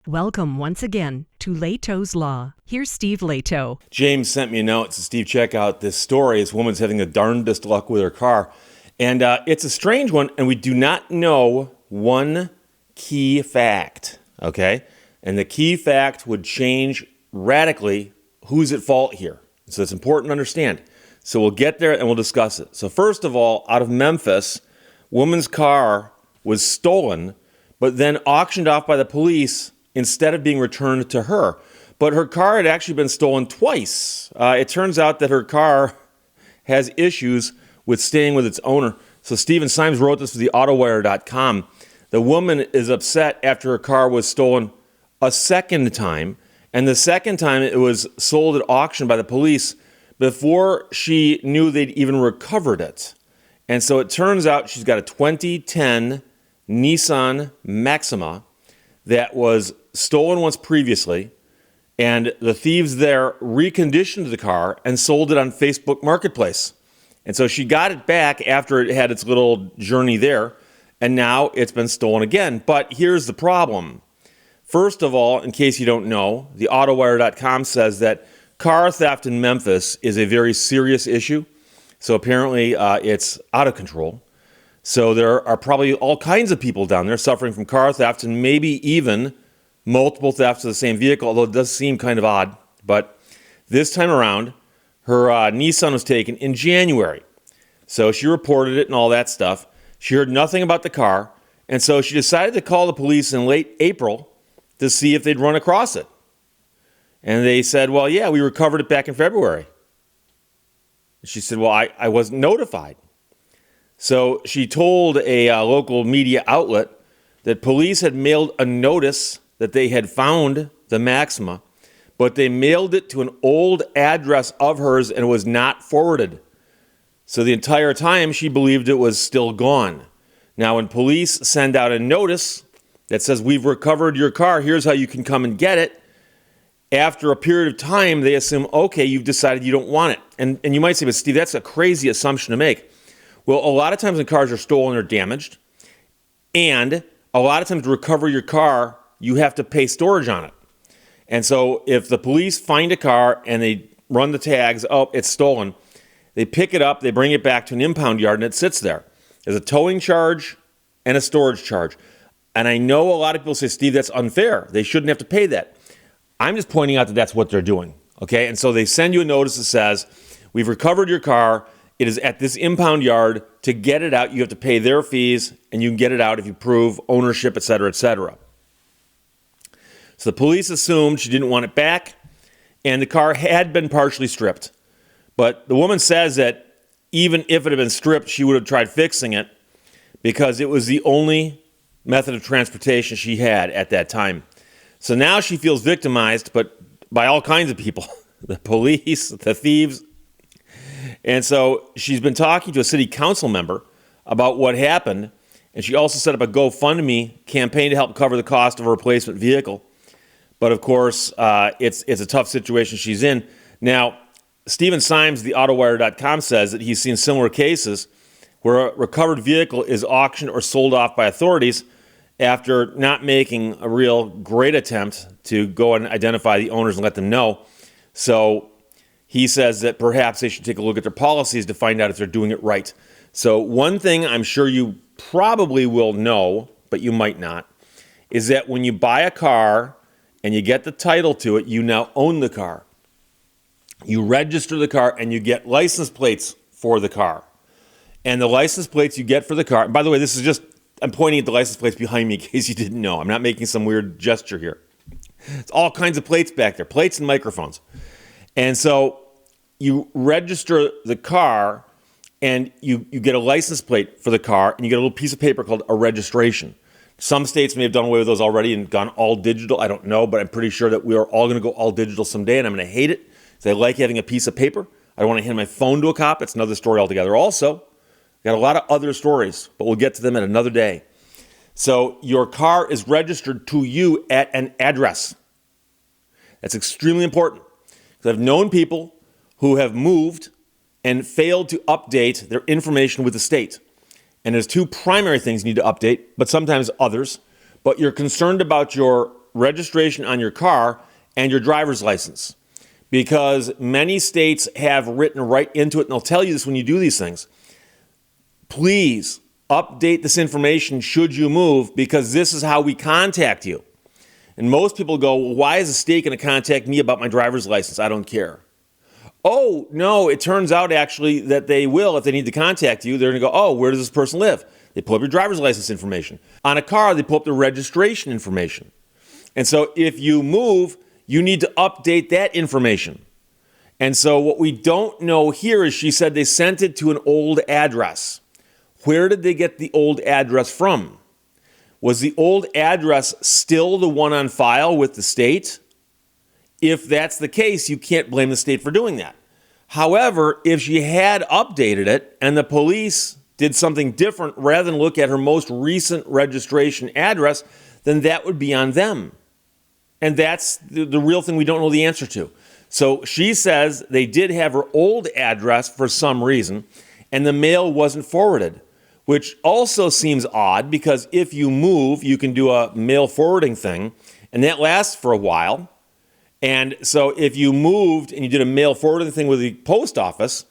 Welcome once again to Lehto's Law. Here's Steve Lehto. James sent me a note. So Steve, check out this story. This woman's having the darndest luck with her car. And it's a strange one, and we do not know one key fact, okay? And the key fact would change radically who's at fault here. So it's important to understand. So we'll get there and we'll discuss it. So first of all, out of Memphis, woman's car was stolen, but then auctioned off by the police instead of being returned to her. But her car had actually been stolen twice. It turns out that her car has issues with staying with its owner. So Stephen Symes wrote this for the Autowire.com. The woman is upset after her car was stolen a second time. And the second time it was sold at auction by the police before she knew they'd even recovered it. And so it turns out she's got a 2010 Nissan Maxima that was stolen once previously, and the thieves there reconditioned the car and sold it on Facebook Marketplace. And so she got it back after it had its little journey there, and now it's been stolen again. But here's the problem. First of all, in case you don't know, the Autowire.com says that car theft in Memphis is a very serious issue. So apparently it's out of control. So there are probably all kinds of people down there suffering from car theft and maybe even multiple thefts of the same vehicle, although it does seem kind of odd. But this time around, her Nissan was taken in January. So she reported it and all that stuff. She heard nothing about the car, and so she decided to call the police in late April to see if they'd run across it. And they said, well, yeah, we recovered it back in February. She said, well, I wasn't notified. So she told a local media outlet that police had mailed a notice that they had found the Maxima, but they mailed it to an old address of hers and it was not forwarded. So the entire time she believed it was still gone. Now when police send out a notice that says, we've recovered your car, here's how you can come and get it, after a period of time they assume, okay, you've decided you don't want it. And you might say, but Steve, that's a crazy assumption to make. Well, a lot of times when cars are stolen or damaged, and a lot of times to recover your car, you have to pay storage on it. And so if the police find a car and they run the tags, oh, it's stolen, they pick it up, they bring it back to an impound yard, and it sits there. There's a towing charge and a storage charge. And I know a lot of people say, Steve, that's unfair. They shouldn't have to pay that. I'm just pointing out that that's what they're doing, okay? And so they send you a notice that says, we've recovered your car. It is at this impound yard. To get it out, you have to pay their fees, and you can get it out if you prove ownership, et cetera, et cetera. So the police assumed she didn't want it back, and the car had been partially stripped. But the woman says that even if it had been stripped, she would have tried fixing it because it was the only method of transportation she had at that time. So now she feels victimized, but by all kinds of people, the police, the thieves. And so she's been talking to a city council member about what happened, and she also set up a GoFundMe campaign to help cover the cost of a replacement vehicle. But of course, it's a tough situation she's in. Now, Stephen Symes, the Autowire.com, says that he's seen similar cases where a recovered vehicle is auctioned or sold off by authorities after not making a real great attempt to go and identify the owners and let them know. So he says that perhaps they should take a look at their policies to find out if they're doing it right. So one thing I'm sure you probably will know, but you might not, is that when you buy a car and you get the title to it, you now own the car. You register the car and you get license plates for the car. And the license plates you get for the car, and by the way, this is just, I'm pointing at the license plates behind me in case you didn't know. I'm not making some weird gesture here. It's all kinds of plates back there, plates and microphones. And so you register the car and you get a license plate for the car and you get a little piece of paper called a registration. Some states may have done away with those already and gone all digital. I don't know, but I'm pretty sure that we are all going to go all digital someday, and I'm going to hate it because I like having a piece of paper. I don't want to hand my phone to a cop. It's another story altogether. Also, got a lot of other stories, but we'll get to them at another day. So your car is registered to you at an address. That's extremely important because I've known people who have moved and failed to update their information with the state. And there's two primary things you need to update, but sometimes others. But you're concerned about your registration on your car and your driver's license. Because many states have written right into it, and they'll tell you this when you do these things. Please update this information should you move, because this is how we contact you. And most people go, well, why is the state going to contact me about my driver's license? I don't care. Oh, no, it turns out actually that they will. If they need to contact you, they're going to go, oh, where does this person live? They pull up your driver's license information. On a car, they pull up the registration information. And so if you move, you need to update that information. And so what we don't know here is she said they sent it to an old address. Where did they get the old address from? Was the old address still the one on file with the state? If that's the case, you can't blame the state for doing that. However, if she had updated it and the police did something different rather than look at her most recent registration address, then that would be on them. And that's the real thing we don't know the answer to. So she says they did have her old address for some reason, and the mail wasn't forwarded, which also seems odd because if you move, you can do a mail forwarding thing, and that lasts for a while. And so if you moved and you did a mail forwarding thing with the post office,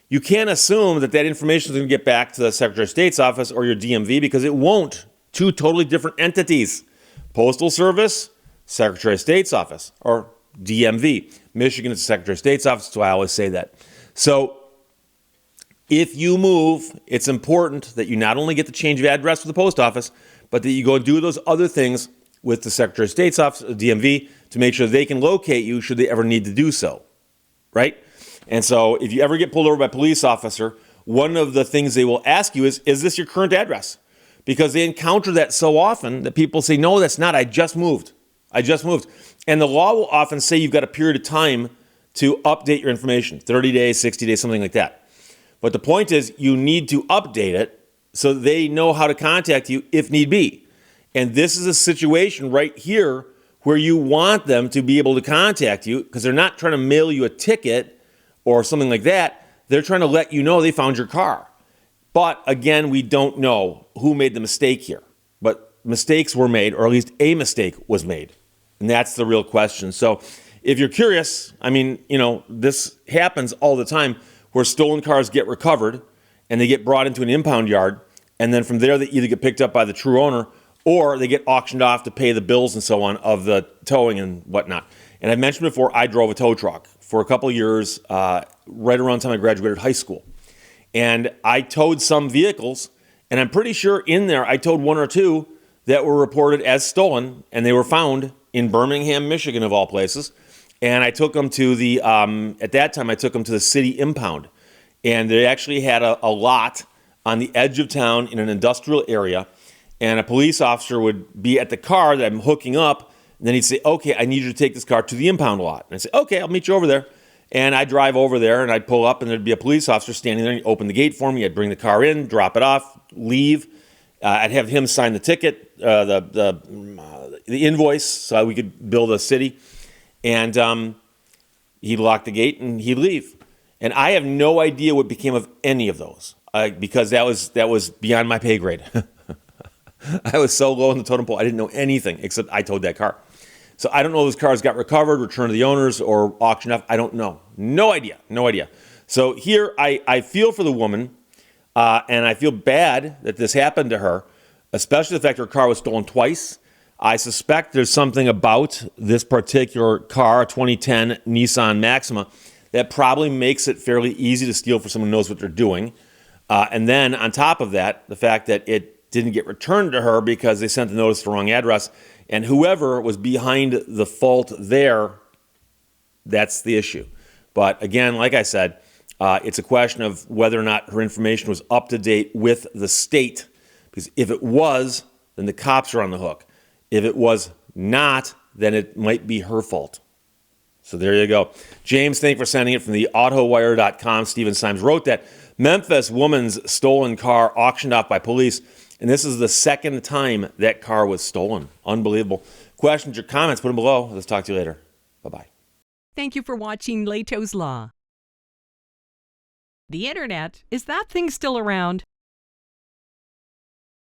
you can't assume that that information is going to get back to the Secretary of State's office or your DMV, because it won't. Two totally different entities. Postal Service, Secretary of State's office, or DMV. Michigan is the Secretary of State's office, so I always say that. So if you move, it's important that you not only get the change of address with the post office, but that you go and do those other things with the Secretary of State's office, DMV, to make sure they can locate you should they ever need to do so, right? And so if you ever get pulled over by a police officer, one of the things they will ask you is this your current address? Because they encounter that so often that people say, no, that's not, I just moved. And the law will often say you've got a period of time to update your information, 30 days, 60 days, something like that. But the point is you need to update it so they know how to contact you if need be. And this is a situation right here where you want them to be able to contact you, because they're not trying to mail you a ticket or something like that. They're trying to let you know they found your car. But again, we don't know who made the mistake here. But mistakes were made, or at least a mistake was made. And that's the real question. So if you're curious, I mean, this happens all the time where stolen cars get recovered and they get brought into an impound yard. And then from there, they either get picked up by the true owner or they get auctioned off to pay the bills and so on of the towing and whatnot. And I mentioned before, I drove a tow truck for a couple of years, right around the time I graduated high school. And I towed some vehicles, and I'm pretty sure in there I towed one or two that were reported as stolen, and they were found in Birmingham, Michigan, of all places. And I took them to the, at that time, I took them to the city impound. And they actually had a lot on the edge of town in an industrial area. And a police officer would be at the car that I'm hooking up. And then he'd say, okay, I need you to take this car to the impound lot. And I'd say, okay, I'll meet you over there. And I'd drive over there and I'd pull up and there'd be a police officer standing there. And he'd open the gate for me. I'd bring the car in, drop it off, leave. I'd have him sign the ticket, the invoice, so we could bill the city. And he'd lock the gate and he'd leave. And I have no idea what became of any of those because that was beyond my pay grade. I was so low in the totem pole, I didn't know anything except I towed that car. So I don't know if those cars got recovered, returned to the owners, or auctioned off. I don't know. No idea. So here I feel for the woman, and I feel bad that this happened to her, especially the fact her car was stolen twice. I suspect there's something about this particular car, a 2010 Nissan Maxima, that probably makes it fairly easy to steal for someone who knows what they're doing. And then on top of that, the fact that it didn't get returned to her because they sent the notice to the wrong address. And whoever was behind the fault there, that's the issue. But again, like I said, it's a question of whether or not her information was up to date with the state. Because if it was, then the cops are on the hook. If it was not, then it might be her fault. So there you go. James, thank you for sending it from the AutoWire.com. Stephen Symes wrote that. Memphis woman's stolen car auctioned off by police. And this is the second time that car was stolen. Unbelievable. Questions or comments, put them below. Let's talk to you later. Bye-bye. Thank you for watching Lehto's Law. The internet, is that thing still around?